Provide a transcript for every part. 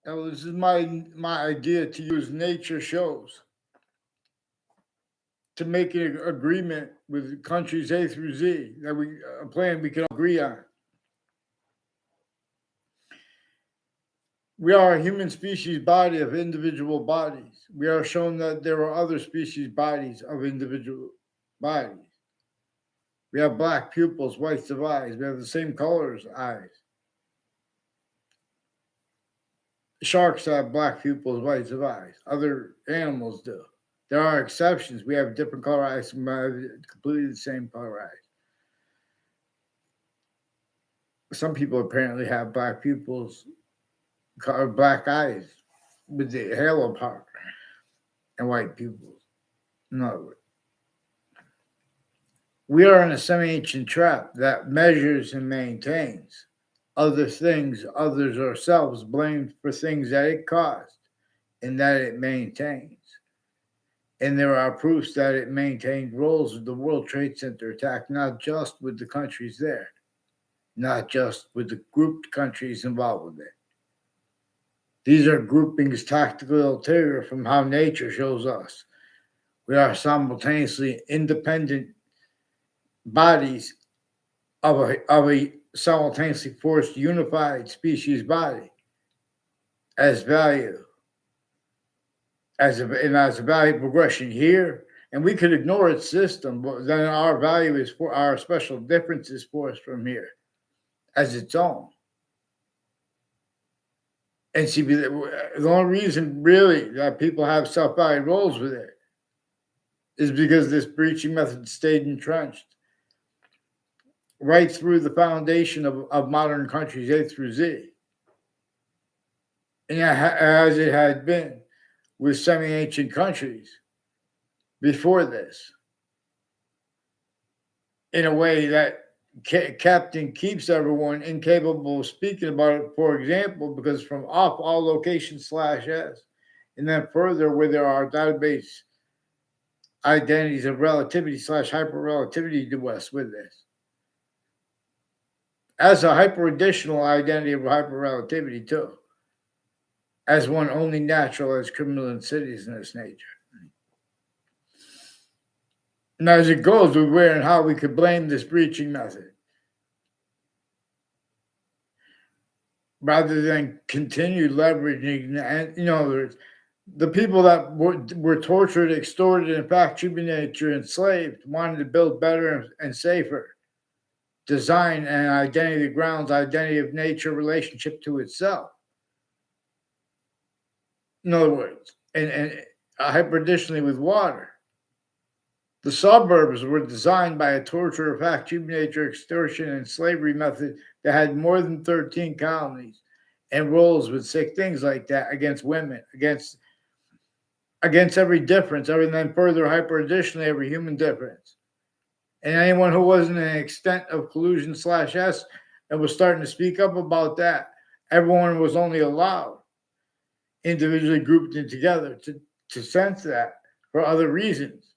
Now, this is my idea to use nature shows to make an agreement with countries A through Z that a plan we can all agree on. We are a human species body of individual bodies. We are shown that there are other species bodies of individual bodies. We have black pupils, whites of eyes. We have the same colors eyes. Sharks have black pupils, whites of eyes. Other animals do. There are exceptions. We have different color eyes, some have completely the same color eyes. Some people apparently have black pupils, black eyes with the halo part, and white pupils. In other words, we are in a semi-ancient trap that measures and maintains other things, others, ourselves, blamed for things that it caused and that it maintains. And there are proofs that it maintained roles with the World Trade Center attack, not just with the countries there, not just with the grouped countries involved with it. These are groupings tactically ulterior from how nature shows us. We are simultaneously independent bodies of a simultaneously forced unified species body as value, as a value progression here. And we could ignore its system, but then our value is for our special differences for us from here as its own. And see, the only reason really that people have self-value roles with it is because this breaching method stayed entrenched right through the foundation of modern countries A through Z. And as it had been with semi-ancient countries before this, in a way that Captain keeps everyone incapable of speaking about it, for example, because from off all locations /s, and then further where there are database identities of relativity / hyper-relativity to us with this. As a hyper-additional identity of hyper-relativity too, as one only natural as criminal insidious in its nature. And as it goes with where and how we could blame this breaching method, rather than continue leveraging, and in other words, the people that were tortured, extorted, in fact, tribulated, enslaved, wanted to build better and safer design and identity of grounds, identity of nature, relationship to itself. In other words, and hyper-additionally with water. The suburbs were designed by a torture, fact, nature, extortion, and slavery method that had more than 13 colonies and roles with sick things like that against women, against every difference, and then further hyper-additionally every human difference. And anyone who wasn't an extent of collusion /s and was starting to speak up about that, everyone was only allowed individually grouped in together to sense that for other reasons.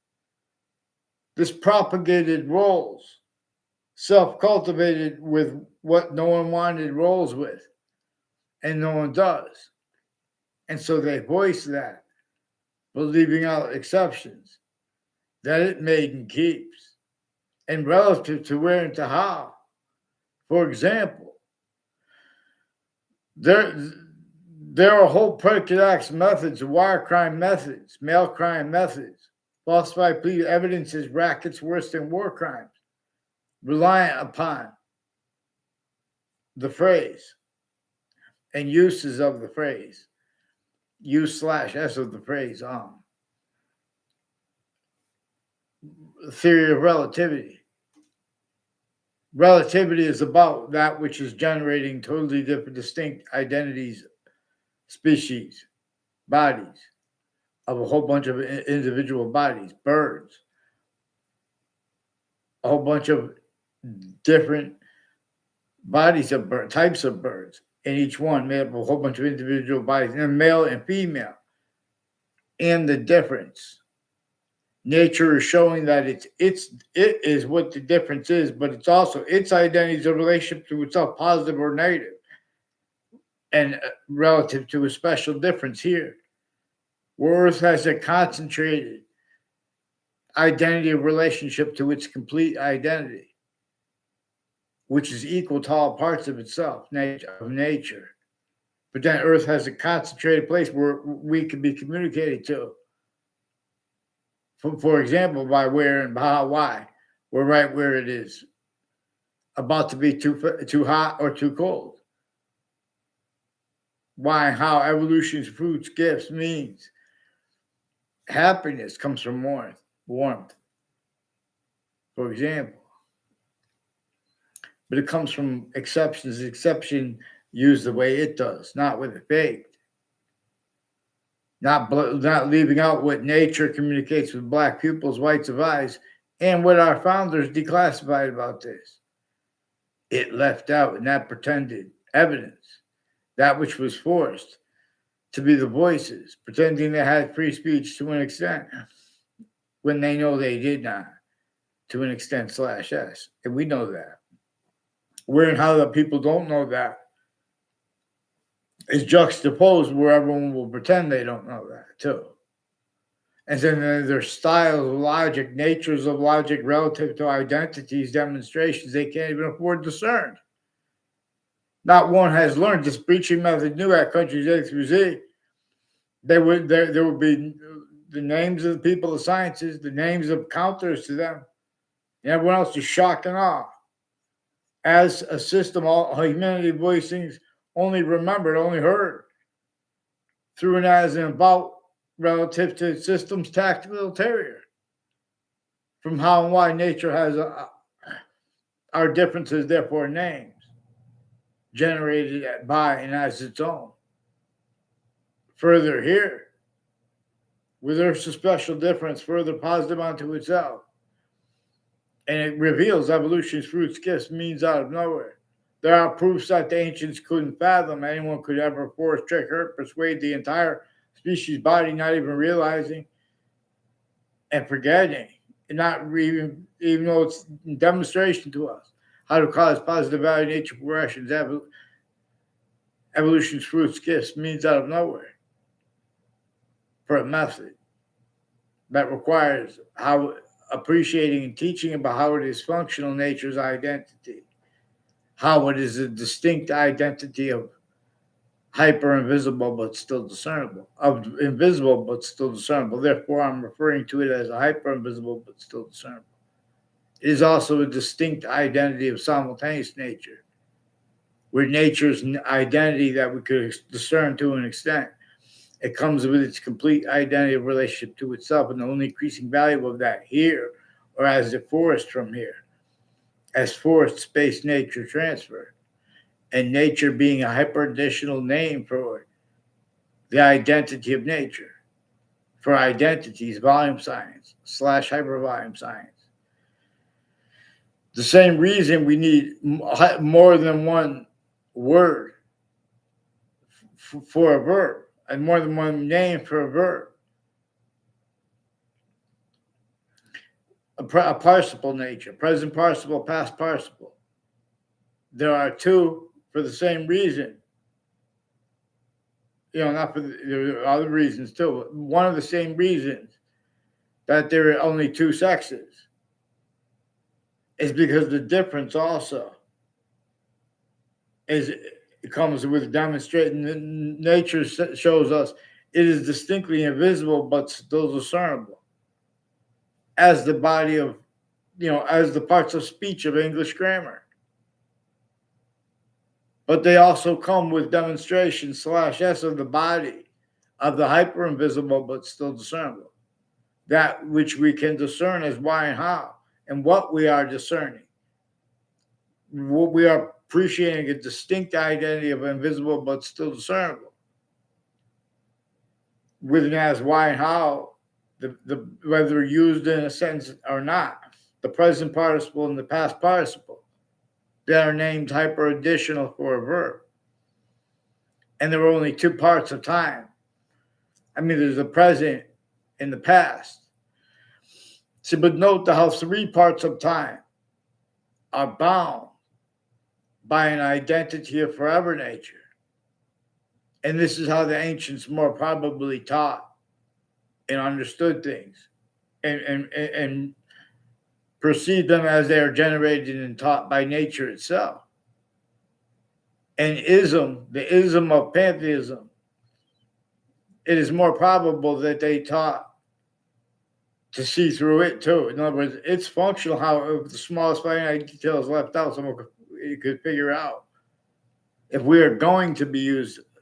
This propagated roles, self-cultivated with what no one wanted roles with, and no one does. And so they voice that, but leaving out exceptions that it made and keeps, and relative to where and to how. For example, there are whole predicate acts methods, wire crime methods, mail crime methods, falsified plea evidences, rackets worse than war crimes, reliant upon the phrase and uses of the phrase, use /s of the phrase, theory of relativity. Relativity is about that which is generating totally different, distinct identities, species, bodies, of a whole bunch of individual bodies, birds, a whole bunch of different bodies of birds, types of birds, and each one made up of a whole bunch of individual bodies, and male and female. And the difference. Nature is showing that it is what the difference is, but it's also its identity is a relationship to itself, positive or negative. and relative to a special difference here, where Earth has a concentrated identity of relationship to its complete identity, which is equal to all parts of itself, of nature. But then Earth has a concentrated place where we can be communicated to. For example, by where and how, why. We're right where it is, about to be too hot or too cold. Why and how evolution's fruits, gifts, means. Happiness comes from warmth, for example. But it comes from exceptions. Exception used the way it does, not with a fake. Not leaving out what nature communicates with black pupils, whites of eyes, and what our founders declassified about this. It left out in that pretended evidence, that which was forced to be the voices, pretending they had free speech to an extent, when they know they did not, to an extent /s. And we know that. Where and how the people don't know that is juxtaposed where everyone will pretend they don't know that too. And then their styles of logic, natures of logic relative to identities, demonstrations they can't even afford to discern. Not one has learned this preaching method new at countries A through Z. There would be the names of the people of sciences, the names of counters to them, and everyone else is shocked and awe. As a system, all humanity voicings only remembered, only heard through and as and about relative to systems tactical terrier. From how and why nature has our differences, therefore names, generated by and as its own. Further here, with Earth's special difference, further positive onto itself. And it reveals evolution's fruits, gifts, means out of nowhere. There are proofs that the ancients couldn't fathom anyone could ever force, trick, hurt, persuade the entire species body, not even realizing and forgetting, and not even though it's a demonstration to us how to cause positive value nature progressions, evolution's fruits, gifts, means out of nowhere for a method that requires how appreciating and teaching about how it is functional nature's identity, how it is a distinct identity of hyper invisible but still discernible, of invisible but still discernible. Therefore, I'm referring to it as a hyper invisible but still discernible. It is also a distinct identity of simultaneous nature, where nature's identity that we could discern to an extent. It comes with its complete identity of relationship to itself and the only increasing value of that here, or as it forced from here, as forced space nature transfer, and nature being a hyper-additional name for the identity of nature, for identities, volume science / hypervolume science. The same reason we need more than one word for a verb and more than one name for a verb. A participle nature, present participle, past participle. There are two for the same reason. Not for there are other reasons too, but one of the same reasons that there are only two sexes is because the difference also it comes with demonstrating. Nature shows us it is distinctly invisible but still discernible as the body of, as the parts of speech of English grammar. But they also come with demonstration / s of the body of the hyper invisible but still discernible, that which we can discern as why and how, and what we are discerning. What we are appreciating a distinct identity of invisible but still discernible, with and as why and how, the whether used in a sentence or not, the present participle and the past participle, that are named hyper additional for a verb. And there are only two parts of time. There's the present and the past. So, but note how three parts of time are bound by an identity of forever nature. And this is how the ancients more probably taught and understood things and perceived them as they are generated and taught by nature itself. And the ism of pantheism, it is more probable that they taught to see through it too. In other words, it's functional how if the smallest finite detail is left out, someone could figure out. If we are going to be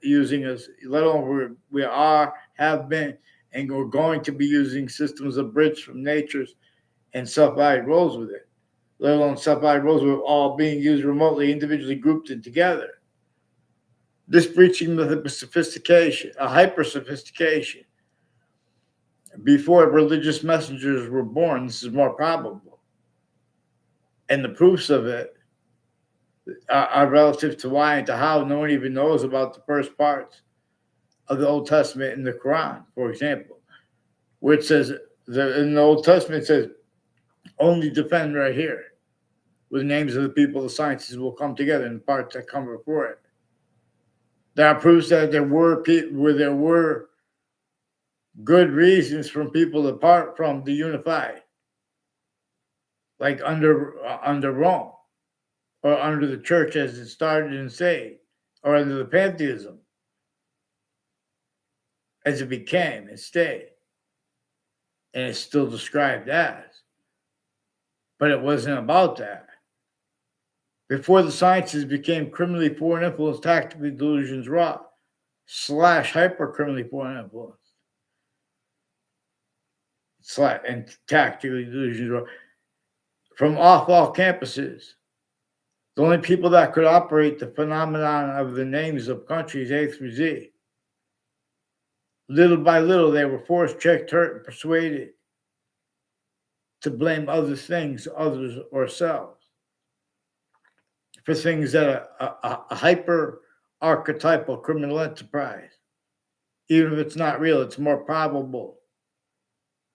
using us, let alone we are, have been, and we're going to be using systems of bridge from nature's and self-valued roles with it, let alone self-valued roles with all being used remotely, individually grouped and together. This breaching method of sophistication, a hyper-sophistication, before religious messengers were born, this is more probable. And the proofs of it are relative to why and to how. No one even knows about the first parts of the Old Testament in the Quran, for example, where it says, in the Old Testament, it says, only defend right here, with the names of the people, the sciences will come together in the parts that come before it. There are proofs that there were good reasons from people apart from the unified, like under Rome, or under the church as it started and stayed, or under the pantheism as it became and stayed, and it's still described as. But it wasn't about that. Before the sciences became criminally foreign influence, tactically delusions wrought, / hyper criminally foreign influence, / and tactically delusions wrought, from off all campuses. The only people that could operate the phenomenon of the names of countries A through Z. Little by little, they were forced, checked, hurt, and persuaded to blame other things, others, or selves for things that a hyper archetypal criminal enterprise, even if it's not real, it's more probable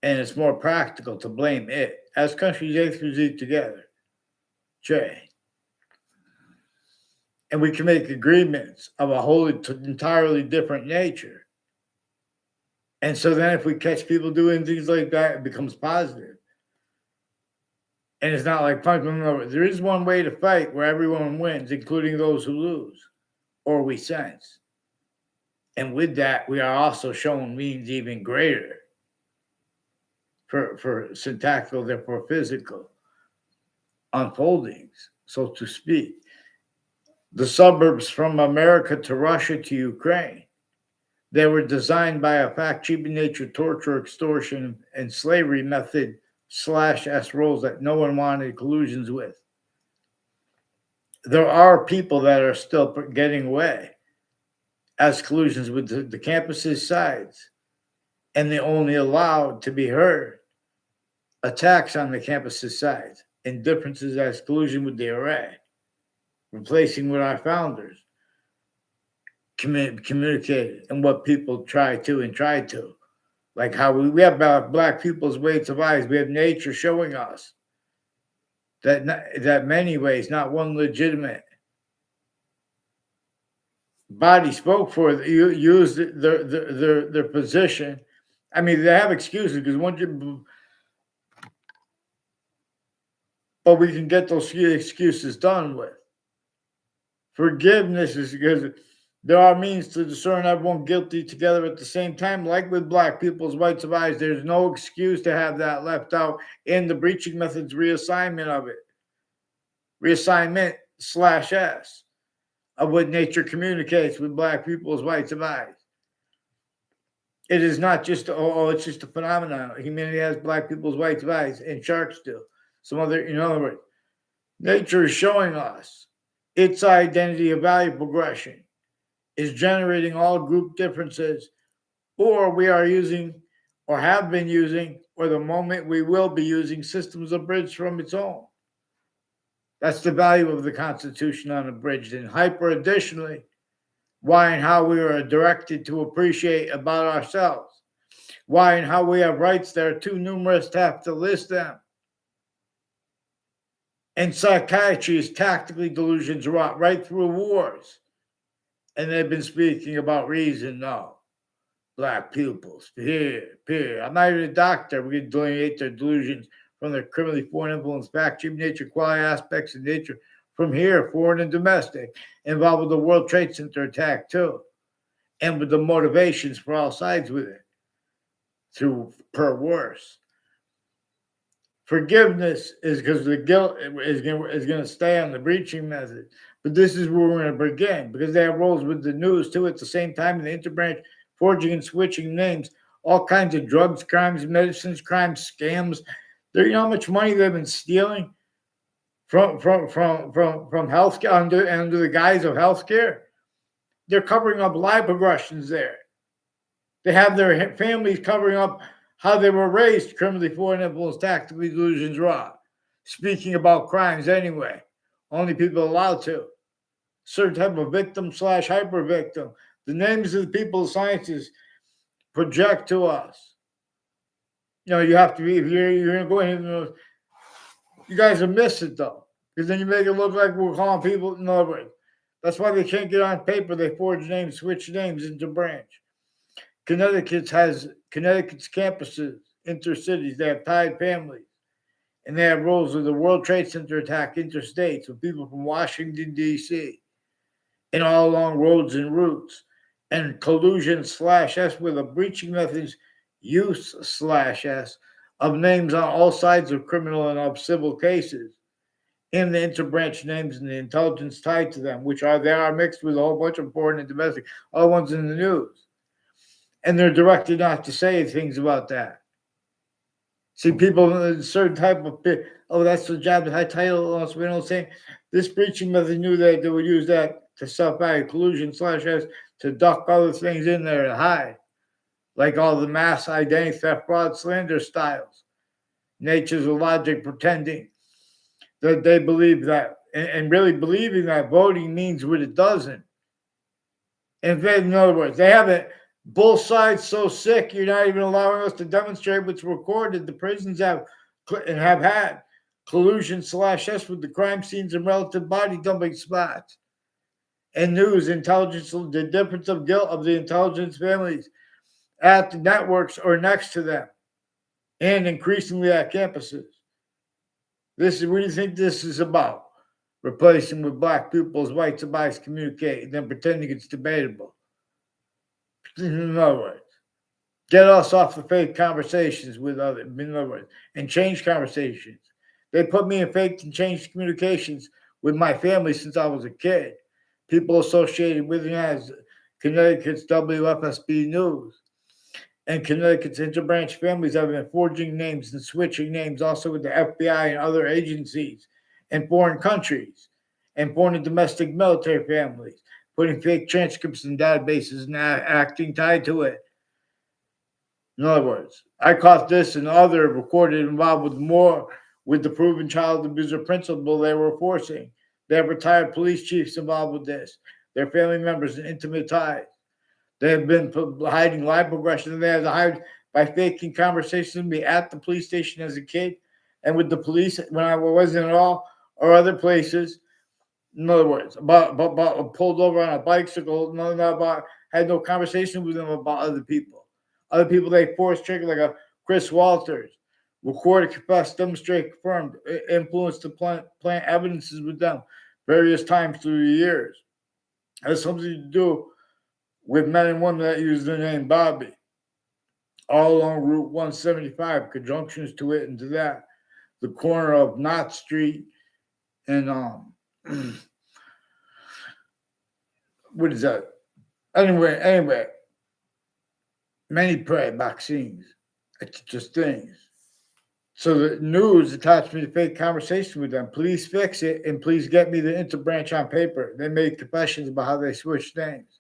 and it's more practical to blame it as countries A through Z together. J. And we can make agreements of a wholly entirely different nature. And so then if we catch people doing things like that, it becomes positive. And it's not like punishment. No, there is one way to fight where everyone wins, including those who lose, or we sense. And with that, we are also shown means even greater for syntactical, therefore physical unfoldings, so to speak. The suburbs from America to Russia to Ukraine, they were designed by a fact-cheaping nature, torture, extortion, and slavery method / S roles that no one wanted collusions with. There are people that are still getting away as collusions with the campus's sides, and they only allowed to be heard attacks on the campus's sides and differences as collusion with the array, replacing what our founders communicated and what people tried to. Like how we have Black people's weights of eyes. We have nature showing us that many ways, not one legitimate body spoke for used their position. I mean, they have excuses because but we can get those excuses done with. Forgiveness is because there are means to discern everyone guilty together at the same time. Like with Black people's whites of eyes, there's no excuse to have that left out in the breaching method's reassignment of it. Reassignment / S of what nature communicates with Black people's whites of eyes. It is not just, it's just a phenomenon. Humanity has Black people's whites of eyes, and sharks do. Some other, in other words, nature is showing us its identity of value progression is generating all group differences, or we are using, or have been using, or the moment we will be using systems abridged from its own. That's the value of the Constitution unabridged. And hyper, additionally, why and how we are directed to appreciate about ourselves. Why and how we have rights that are too numerous to have to list them. And psychiatry is tactically delusions wrought right through wars And they've been speaking about reason. No, black pupils. Here. I'm not even a doctor. We can delineate their delusions from their criminally foreign influence, fact, cheap nature, quality aspects of nature from here, foreign and domestic, involved with the World Trade Center attack too, and with the motivations for all sides with it, through per worse. Forgiveness is because the guilt is going to stay on the breaching method. But this is where we're going to begin because they have roles with the news too at the same time in the interbranch, forging and switching names, all kinds of drugs, crimes, medicines, crimes, scams. You know how much money they've been stealing from healthcare under the guise of healthcare. They're covering up live progressions there. They have their families covering up how they were raised, criminally foreign influence, tactically delusions raw. Speaking about crimes anyway. Only people allowed to. Certain type of victim slash hyper victim. The names of the people of sciences project to us. You know, you have to be, if you're going to go in, you guys will miss it though. Because then you make it look like we're calling people, in other words. That's why they can't get on paper. They forge names, switch names into branch. Connecticut's campuses, intercities. They have tied families, and they have roles of the World Trade Center attack interstates with people from Washington D.C. and all along roads and routes, and collusion slash S with a breaching methods use slash S of names on all sides of criminal and of civil cases, and the interbranch names and the intelligence tied to them, which are they are mixed with a whole bunch of foreign and domestic, all ones in the news. And they're directed not to say things about that. See, people in a certain type of that's the job, the high title. We don't say this breaching method knew that they would use that to self-value collusion slash S to duck other things in there to hide, like all the mass identity theft, fraud, slander styles. Nature's of logic pretending that they believe that, and really believing that voting means what it doesn't. In other words, they have it both sides so sick you're not even allowing us to demonstrate what's recorded. The prisons have and have had collusion slash S with the crime scenes and relative body dumping spots. And news, intelligence, the difference of guilt of the intelligence families at the networks or next to them, and increasingly at campuses. This is what do you think this is about? Replacing with black pupils, white bias communicate, and then pretending it's debatable. In other words, get us off the fake conversations with others, in other words, and change conversations. They put me in fake and changed communications with my family since I was a kid. People associated with me as Connecticut's WFSB News. And Connecticut's interbranch families have been forging names and switching names also with the FBI and other agencies in foreign countries and foreign and domestic military families, putting fake transcripts in databases and acting tied to it. In other words, I caught this and other recorded involved with more with the proven child abuser principle they were forcing. They have retired police chiefs involved with this, their family members and intimate ties. They have been hiding live progression. They had to hide by faking conversations with me at the police station as a kid and with the police when I wasn't at all, or other places. In other words, about pulled over on a bicycle, had no conversation with them about other people. Other people they forced trigger like a Chris Walters, recorded, confessed, demonstrated, confirmed, influenced to plant evidences with them various times through the years. It has something to do with men and women that use the name Bobby, all along Route 175, conjunctions to it and to that, the corner of Knott Street and what is that? Anyway, many pray vaccines. It's just things. So the news attached me to fake conversation with them. Please fix it and please get me the interbranch on paper. They made confessions about how they switched names.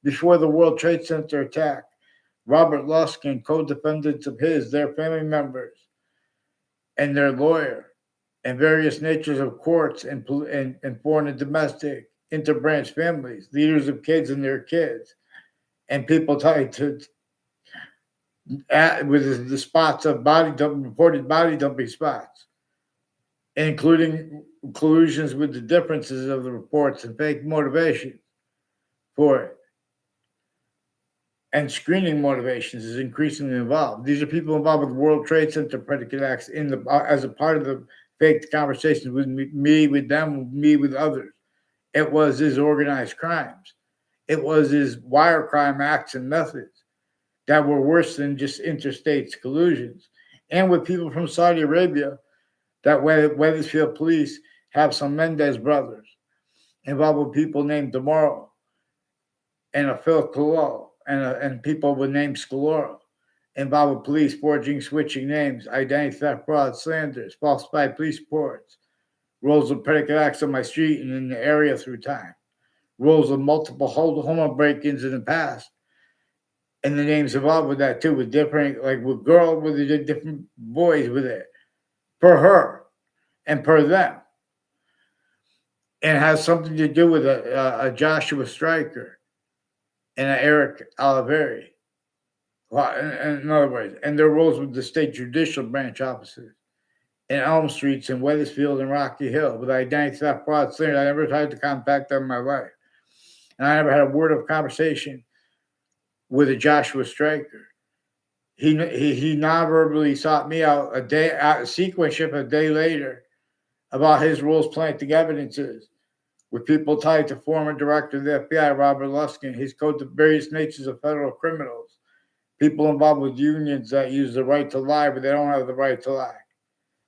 Before the World Trade Center attack, Robert Lusk and co-defendants of his, their family members, and their lawyer, and various natures of courts and foreign and domestic interbranch families, leaders of kids and their kids, and people tied to with the spots of reported body dumping spots, including collusions with the differences of the reports and fake motivation for it. And screening motivations is increasingly involved. These are people involved with World Trade Center predicate acts as a part of the faked conversations with me with them, me with others. It was his organized crimes. It was his wire crime acts and methods that were worse than just interstate collusions. And with people from Saudi Arabia, that Weathersfield police have some Mendez brothers involved with people named Demaro and a Phil Collo and people with names Scalora involved with police forging, switching names, identity theft, fraud, slanders, falsified police reports, rolls of predicate acts on my street and in the area through time, rolls of multiple home break-ins in the past, and the names involved with that too, with different, like with girls, with the different boys with it, per her and per them, and it has something to do with a Joshua Stryker and an Eric Oliveri. Well, in other words, and their roles with the state judicial branch officers in Elm Streets in Weathersfield and Rocky Hill with identity theft, fraud, slander. I never tried to contact them in my life, and I never had a word of conversation with a Joshua Stryker. He non-verbally sought me out a sequence shift a day later about his rules planting evidences with people tied to former director of the FBI, Robert Luskin, his code to various natures of federal criminals, people involved with unions that use the right to lie, but they don't have the right to lie,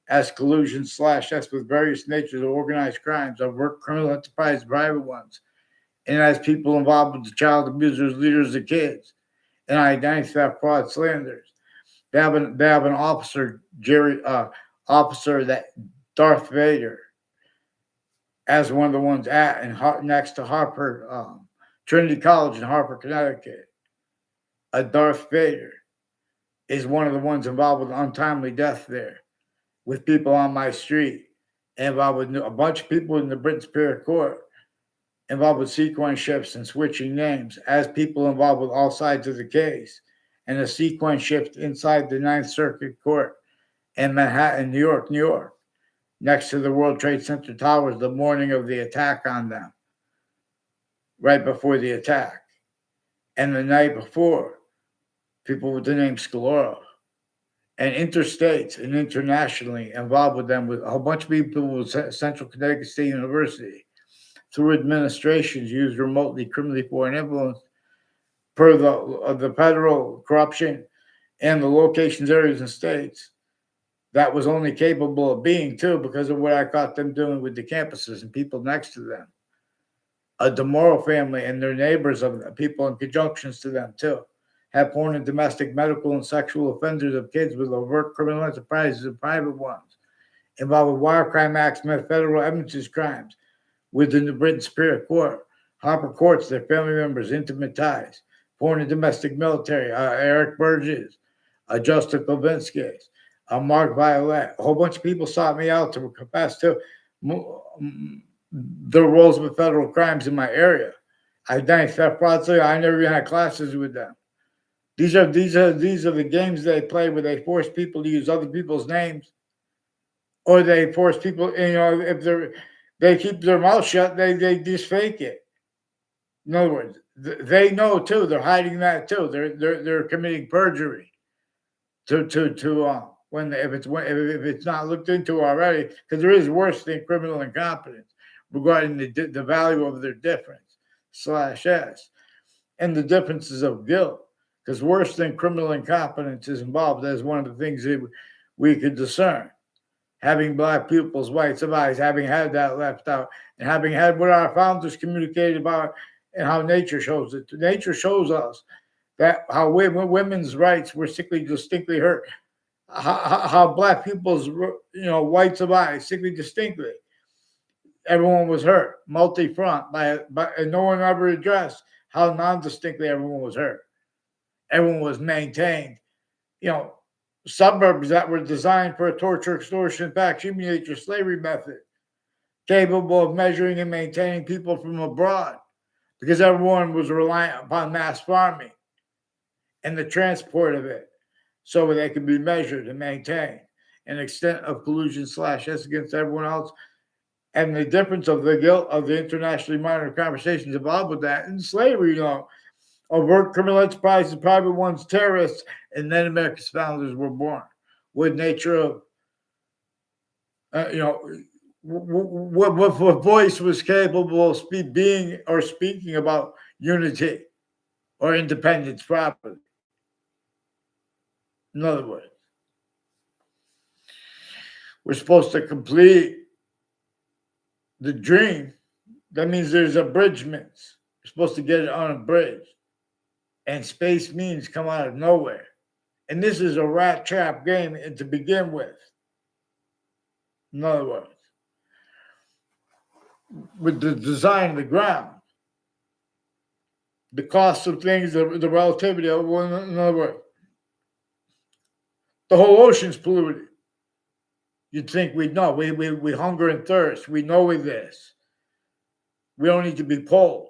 as collusion /S with various natures of organized crimes, of work criminal enterprise, private ones, and as people involved with the child abusers, leaders of kids, and identity theft, fraud, slanders. They have an officer, officer that Darth Vader, as one of the ones at and next to Harper, Trinity College in Harper, Connecticut. A Darth Vader is one of the ones involved with untimely death there, with people on my street, involved with a bunch of people in the Britain Superior Court, involved with sequence shifts and switching names, as people involved with all sides of the case, and a sequence shift inside the Ninth Circuit Court in Manhattan, New York, next to the World Trade Center towers the morning of the attack on them, right before the attack. And the night before, people with the name Scalora, and interstates and internationally involved with them, with a whole bunch of people with Central Connecticut State University, through administrations used remotely criminally foreign influence per the federal corruption and the locations, areas, and states. That was only capable of being too because of what I caught them doing with the campuses and people next to them. A DeMoro family and their neighbors of people in conjunctions to them too have foreign and domestic medical and sexual offenders of kids with overt criminal enterprises and private ones involved with wire crime acts, federal evidences crimes within the Britain Superior Court, Harper Courts, their family members, intimate ties, foreign and domestic military, Eric Burgess, Justin Kovinskis, Mark Violet. A whole bunch of people sought me out to confess to their roles with federal crimes in my area. Identity theft, fraud, I never even had classes with them. These are the games they play where they force people to use other people's names, or they force people. If they keep their mouth shut, they just fake it. In other words, they know too. They're hiding that too. They're committing perjury when if it's not looked into already, because there is worse than criminal incompetence regarding the value of their difference /S and the differences of guilt. Because worse than criminal incompetence is involved as one of the things that we could discern. Having black pupils, whites of eyes, having had that left out, and having had what our founders communicated about and how nature shows it. Nature shows us that how women's rights were distinctly hurt. How black people's, whites of eyes, sickly distinctly. Everyone was hurt, multi-front, and no one ever addressed how non-distinctly everyone was hurt. Everyone was maintained, suburbs that were designed for a torture, extortion, fact, humiliation, slavery method, capable of measuring and maintaining people from abroad, because everyone was reliant upon mass farming and the transport of it, so they could be measured and maintained. An extent of collusion /S against everyone else and the difference of the guilt of the internationally monitored conversations involved with that and slavery, overt criminal enterprises, private ones, terrorists, and then America's founders were born. What nature of, you know, what voice was capable of being or speaking about unity or independence properly? In other words, we're supposed to complete the dream. That means there's abridgments. We're supposed to get it on a bridge. And space means come out of nowhere. And this is a rat trap game to begin with. In other words, with the design of the ground, the cost of things, the relativity of one. In other words, the whole ocean's polluted. You'd think we'd know. We hunger and thirst. We know this. We don't need to be polled.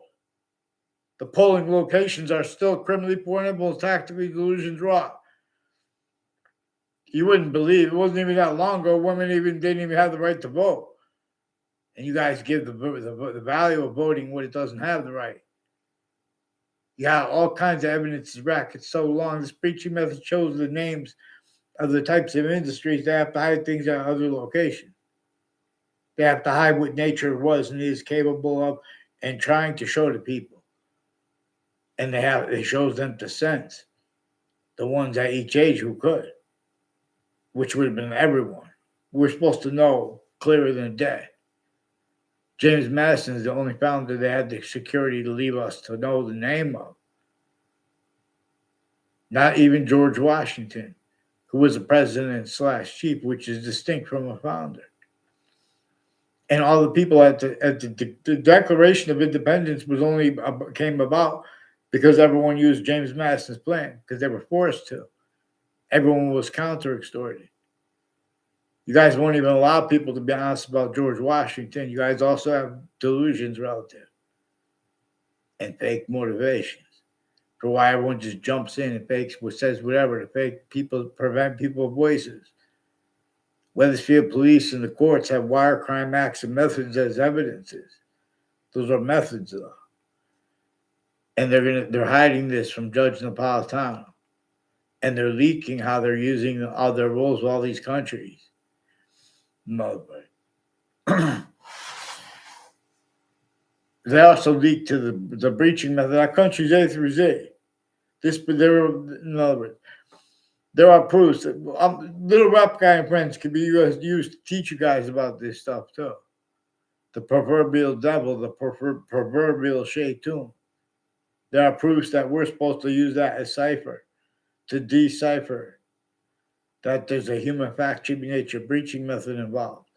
The polling locations are still criminally portable, tactically delusions raw. You wouldn't believe it wasn't even that long ago. Women didn't even have the right to vote, and you guys give the value of voting what it doesn't have the right. You got all kinds of evidence to back it so long. This preaching method shows the names of the types of industries they have to hide things at other locations. They have to hide what nature was and is capable of, and trying to show to people. And it shows them to sense the ones at each age who could, which would have been everyone. We're supposed to know clearer than day. James Madison is the only founder they had the security to leave us to know the name of. Not even George Washington, who was a president / chief, which is distinct from a founder. And all the people at the Declaration of Independence was only came about because everyone used James Madison's plan because they were forced to. Everyone was counter-extorted. You guys won't even allow people to be honest about George Washington. You guys also have delusions relative and fake motivations for why everyone just jumps in and fakes says whatever to fake people, prevent people's voices. Weathersfield police and the courts have wire crime acts and methods as evidences. Those are methods, though. And they're hiding this from Judge Napolitano. And they're leaking how they're using all their rules with all these countries. No, but they also leaked to the breaching method. Our country's A through Z. In other words, there are proofs that little rap guy and friends can be used to teach you guys about this stuff too. The proverbial devil, the proverbial shaitan. There are proofs that we're supposed to use that as cipher to decipher that there's a human fact nature breaching method involved.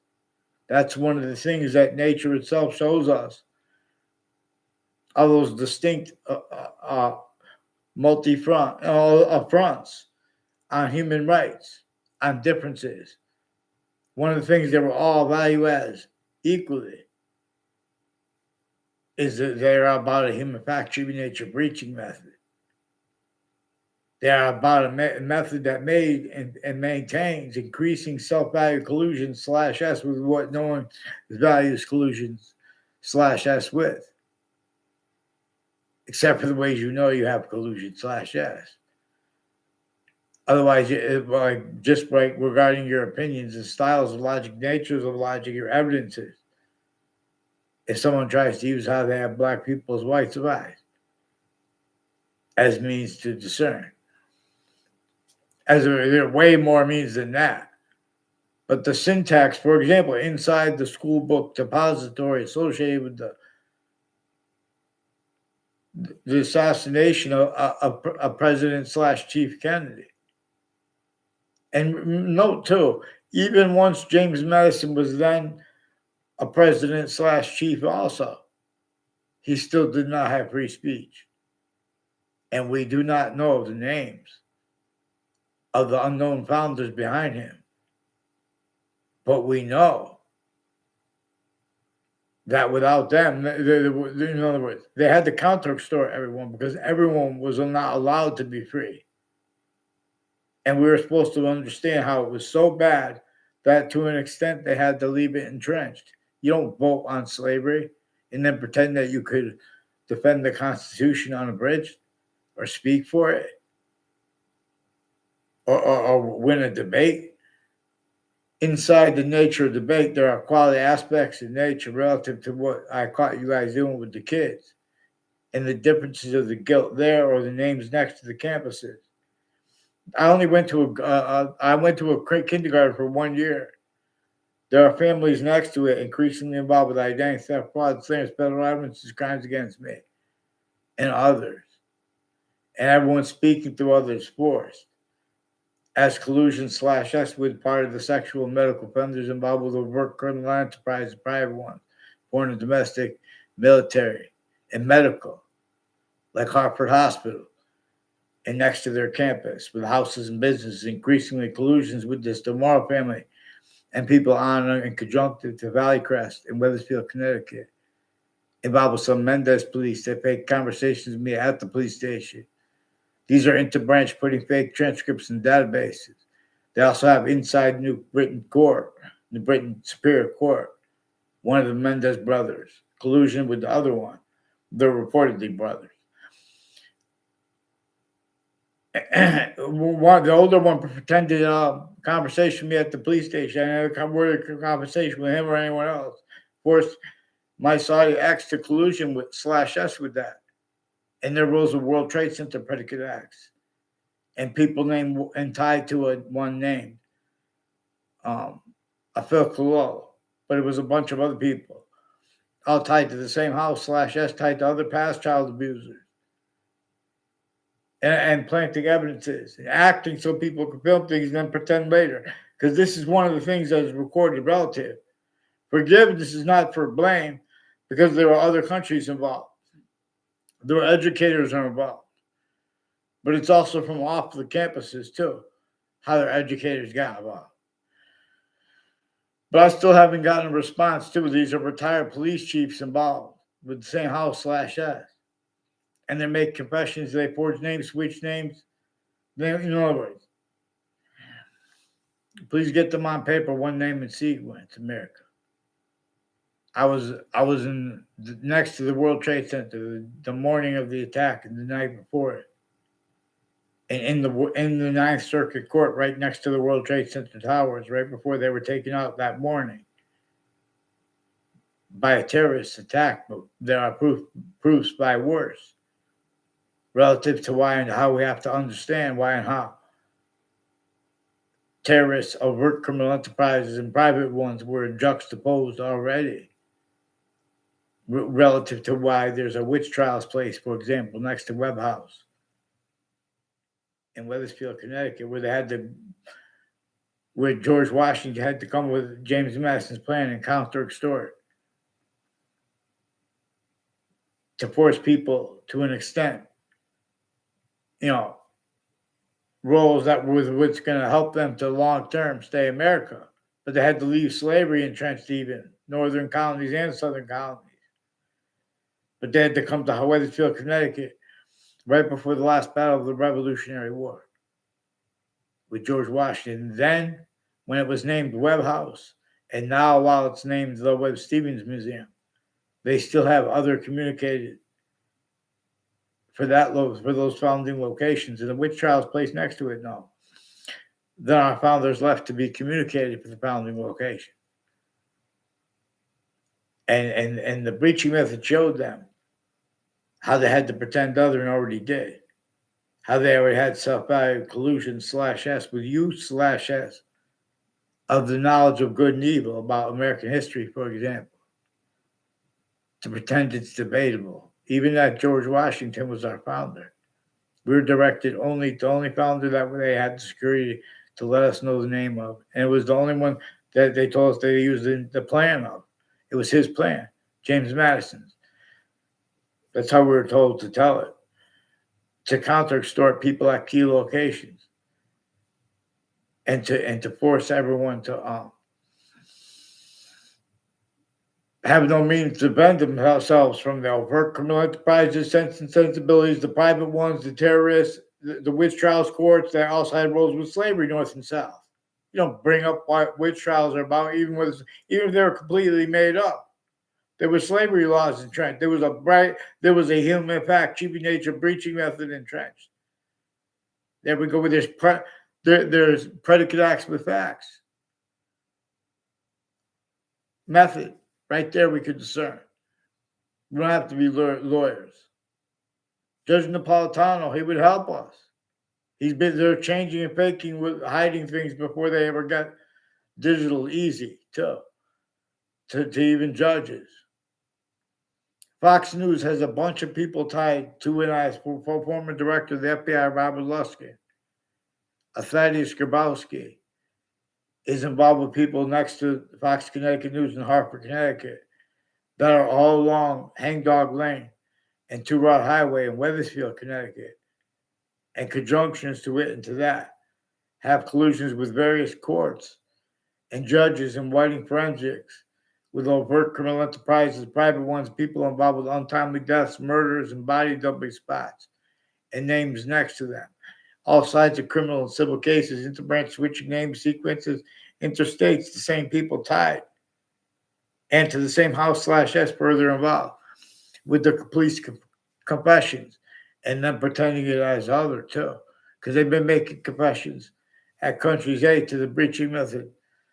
That's one of the things that nature itself shows us. All those distinct multi-front fronts on human rights, on differences. One of the things they were all value as equally is that they're about a human fact nature breaching method. They are about a method that made and maintains increasing self-value collusion /S with what no one values collusions /S with. Except for the ways you have collusion /S. Otherwise, just like regarding your opinions and styles of logic, natures of logic, your evidences. If someone tries to use how they have black people as whites of eyes as means to discern, there are way more means than that. But the syntax, for example, inside the school book depository associated with the assassination of President / Chief Kennedy. And note too, even once James Madison was then a president / chief also, he still did not have free speech. And we do not know the names of the unknown founders behind him. But we know that without them, in other words, they had to counter-extort everyone because everyone was not allowed to be free. And we were supposed to understand how it was so bad that to an extent they had to leave it entrenched. You don't vote on slavery and then pretend that you could defend the Constitution unabridged or speak for it or win a debate. Inside the nature of debate, there are quality aspects of nature relative to what I caught you guys doing with the kids and the differences of the guilt there or the names next to the campuses. I went to a kindergarten for 1 year. There are families next to it increasingly involved with identity theft, fraud, slander, federal evidence, crimes against me, and others. And everyone's speaking through others' force. As collusion/S with part of the sexual and medical offenders involved with overt criminal enterprises, private ones, foreign and domestic, military, and medical, like Hartford Hospital, and next to their campus, with houses and businesses, increasingly collusions with this Demaro family and people on and conjunctive to Valley Crest in Wethersfield, Connecticut, involved with some Mendez police that fake conversations with me at the police station. These are interbranch putting fake transcripts in databases. They also have inside New Britain Court, New Britain Superior Court, one of the Mendez brothers, collusion with the other one. They're reportedly brothers. The older one pretended conversation with me at the police station. I had a conversation with him or anyone else. Forced my Saudi ex to collusion with/S with that. And there rules of World Trade Center predicate acts. And people named and tied to one name. Phil Kalol. But it was a bunch of other people. All tied to the same house/S tied to other past child abusers. And planting evidences, and acting so people can film things and then pretend later. Because this is one of the things that is recorded relative. Forgiveness is not for blame because there are other countries involved. There are educators are involved. But it's also from off the campuses too, how their educators got involved. But I still haven't gotten a response too. These are retired police chiefs involved with the same house/S. And they make confessions, they forge names, switch names. In other words, please get them on paper, one name in sequence, America. I was next to the World Trade Center the morning of the attack and the night before it. And in the Ninth Circuit Court, right next to the World Trade Center towers, right before they were taken out that morning by a terrorist attack. But there are proofs by worse relative to why and how we have to understand why and how terrorists, overt criminal enterprises, and private ones were juxtaposed already relative to why there's a witch trials place, for example, next to Webb House in Wethersfield, Connecticut, where George Washington had to come with James Madison's plan and counter-extort to force people to an extent, roles that were what's going to help them to long-term stay America. But they had to leave slavery entrenched even, northern colonies and southern colonies. But they had to come to Wethersfield, Connecticut, right before the last battle of the Revolutionary War with George Washington. Then, when it was named Webb House, and now while it's named the Webb Stevens Museum, they still have other communicated for those founding locations. And the witch trials place next to it, no. Then our founders left to be communicated for the founding location. And the breaching method showed them how they had to pretend other and already did. How they already had self-value collusion/S with use/S of the knowledge of good and evil about American history, for example, to pretend it's debatable. Even that George Washington was our founder. We were directed only founder that they had the security to let us know the name of. And it was the only one that they told us they used the plan of. It was his plan, James Madison's. That's how we were told to tell it. To counter-extort people at key locations. And to force everyone to have no means to defend themselves from the overt criminal enterprises, sense and sensibilities, the private ones, the terrorists, the witch trials courts that also had roles with slavery, north and south. You don't bring up what witch trials are about, even if they were completely made up. There were slavery laws entrenched. There was a human fact, cheaping nature breaching method entrenched. There we go with there's predicate acts with facts. Method. Right there we could discern. We don't have to be lawyers. Judge Napolitano, he would help us. They're changing and faking, hiding things before they ever got digital easy to even judges. Fox News has a bunch of people tied to it as former director of the FBI, Robert Luskin. Thaddeus Grabowski is involved with people next to Fox Connecticut News in Hartford, Connecticut, that are all along Hangdog Lane and Two Rod Highway in Wethersfield, Connecticut, and conjunctions to it and to that, have collusions with various courts and judges in whiting forensics with overt criminal enterprises, private ones, people involved with untimely deaths, murders, and body dumping spots, and names next to them. All sides of criminal and civil cases, interbranch switching name sequences, interstates, the same people tied, and to the same house/S further involved with the police confessions, and then pretending it as other too, because they've been making confessions at Country's Aid to the breaching method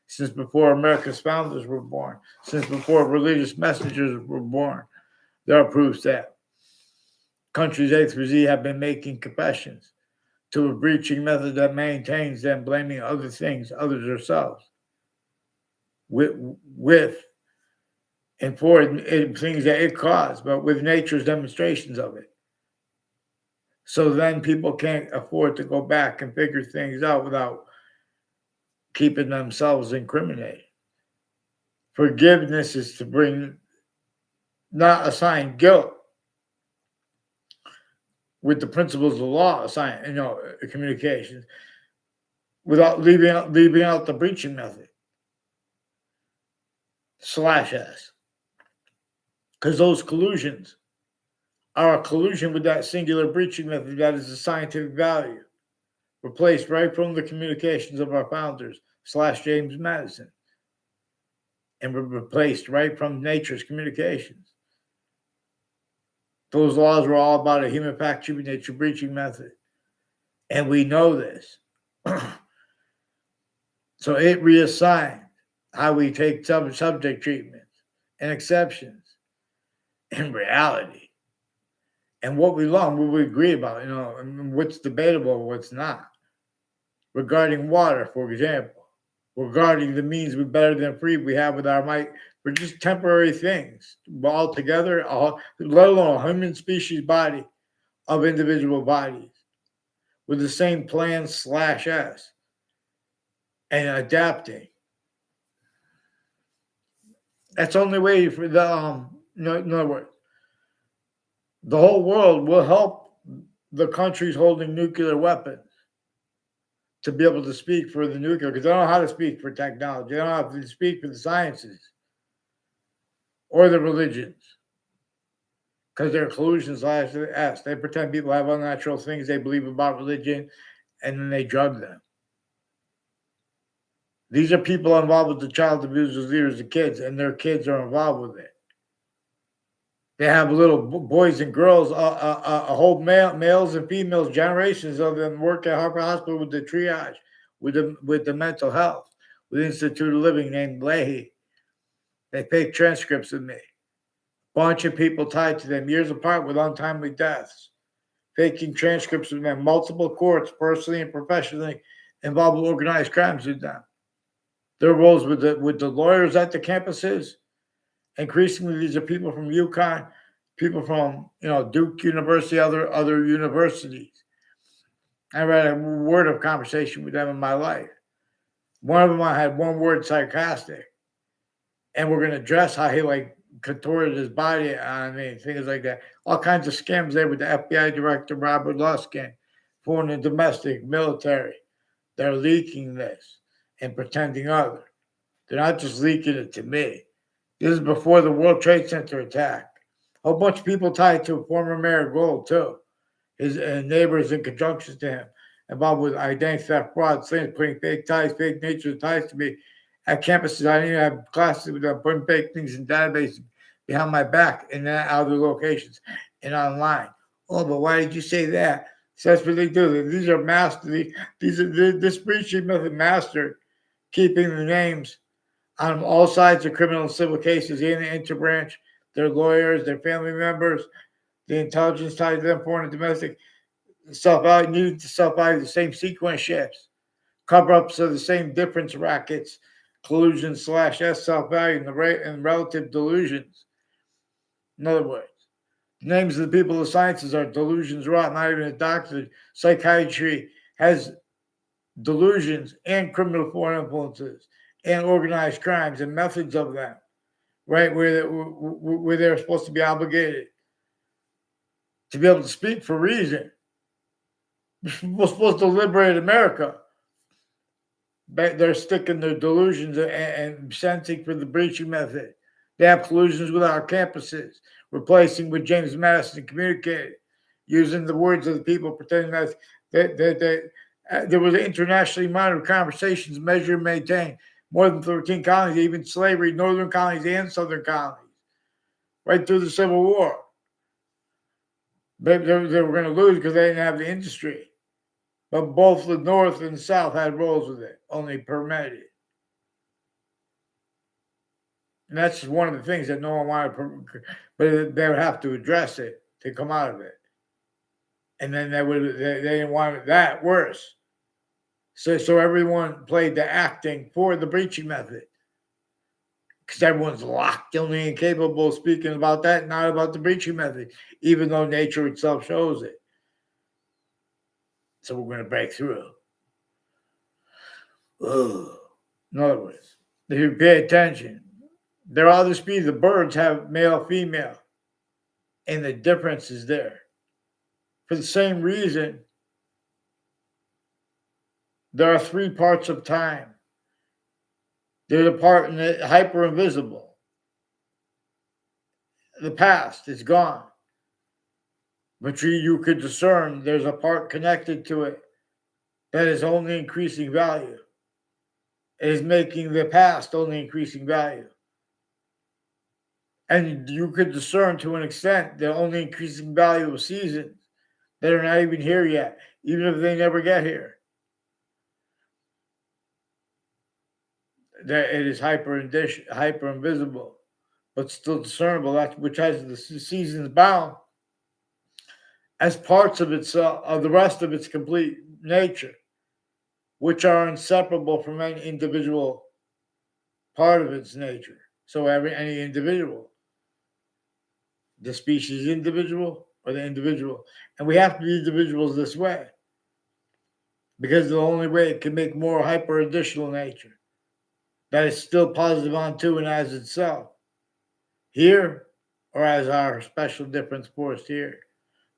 since before America's founders were born, since before religious messengers were born. There are proofs that Country's A through Z have been making confessions to a breaching method that maintains them blaming other things, others themselves, with and for things that it caused, but with nature's demonstrations of it. So then people can't afford to go back and figure things out without keeping themselves incriminated. Forgiveness is to bring, not assign guilt with the principles of the law, assign, communications, without leaving out the breaching method /S. Because those collusions are a collusion with that singular breaching method that is a scientific value, replaced right from the communications of our founders / James Madison, and replaced right from nature's communications. Those laws were all about a human fact, cheaping nature breaching method, and we know this. So it reassigned how we take subject treatments and exceptions in reality, and what we agree about, and what's debatable, what's not. Regarding water, for example, regarding the means we better than free we have with our might for just temporary things, all together, let alone a human species body of individual bodies with the same plan /S and adapting. That's the only way for the in other words, the whole world will help the countries holding nuclear weapons to be able to speak for the nuclear, because they don't know how to speak for technology. They don't know how to speak for the sciences or the religions, because they're collusion/S. They pretend people have unnatural things they believe about religion, and then they drug them. These are people involved with the child abusers, leaders of kids, and their kids are involved with it. They have little boys and girls, a whole males and females, generations of them work at Harper Hospital with the triage, with the mental health, with Institute of Living named Leahy. They fake transcripts of me. Bunch of people tied to them, years apart with untimely deaths, faking transcripts of them, multiple courts, personally and professionally involved with organized crimes with them. Their roles with the lawyers at the campuses. Increasingly, these are people from UConn, people from Duke University, other universities. I read a word of conversation with them in my life. One of them, I had one word sarcastic, and we're going to address how he contorted his body on me, things like that. All kinds of scams there with the FBI director Robert Luskin, foreign and domestic, military. They're leaking this and pretending other. They're not just leaking it to me. This is before the World Trade Center attack. A whole bunch of people tied to former Mayor Gold, too. His neighbors in conjunction to him. involved with identity theft, fraud, slings, putting fake ties, fake nature ties to me at campuses. I didn't even have classes with them putting fake things in databases behind my back in other locations and online. Oh, but why did you say that? So that's what they do. These are master. This breaching method mastered keeping the names on all sides of criminal and civil cases in the interbranch, their lawyers, their family members, the intelligence tied to them, foreign and domestic, self-value needed to self-value the same sequence shifts, cover-ups of the same difference rackets, collusion slash S self-value and relative delusions. In other words, the names of the people of sciences are delusions wrought, not even a doctor. Psychiatry has delusions and criminal foreign influences and organized crimes and methods of them, right? Where they're supposed to be obligated to be able to speak for reason. We're supposed to liberate America. But they're sticking their delusions and sensing for the breaching method. They have collusions with our campuses, replacing what James Madison communicated, using the words of the people, pretending that there was internationally monitored conversations, measured and maintained. More than 13 colonies, even slavery, northern colonies and southern colonies, right through the Civil War. They were going to lose because they didn't have the industry. But both the North and the South had roles with it, only permitted it. And that's one of the things that no one wanted, but they would have to address it to come out of it. And then they didn't want that worse. So everyone played the acting for the breaching method. Because everyone's locked, only incapable of speaking about that, not about the breaching method, even though nature itself shows it. So we're going to break through. Ugh. In other words, if you pay attention, they're all the speed. The birds have male, female, and the difference is there. For the same reason, there are 3 parts of time. There's a part in the hyper invisible. The past is gone. But you could discern there's a part connected to it that is only increasing value. It is making the past only increasing value. And you could discern to an extent the only increasing value of seasons that are not even here yet, even if they never get here. That it is hyper invisible, but still discernible, which has the seasons bound as parts of itself, of the rest of its complete nature, which are inseparable from any individual part of its nature. So any individual, the species individual or the individual, and we have to be individuals this way because the only way it can make more hyper additional nature that is still positive onto and as itself here or as our special difference force here.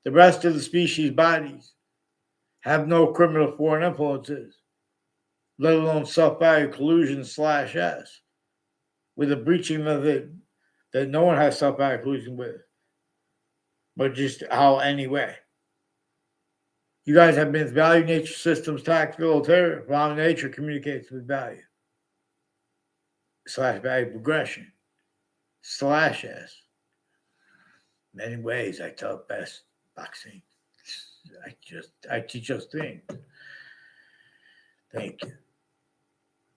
The rest of the species bodies have no criminal foreign influences, let alone self-value collusion slash S, with a breaching method that no one has self-value collusion with, but just how anyway. You guys have been value nature systems, tactical, ulterior. Value nature communicates with value slash value progression slash S. Many ways I tell best boxing. I teach us things. Thank you.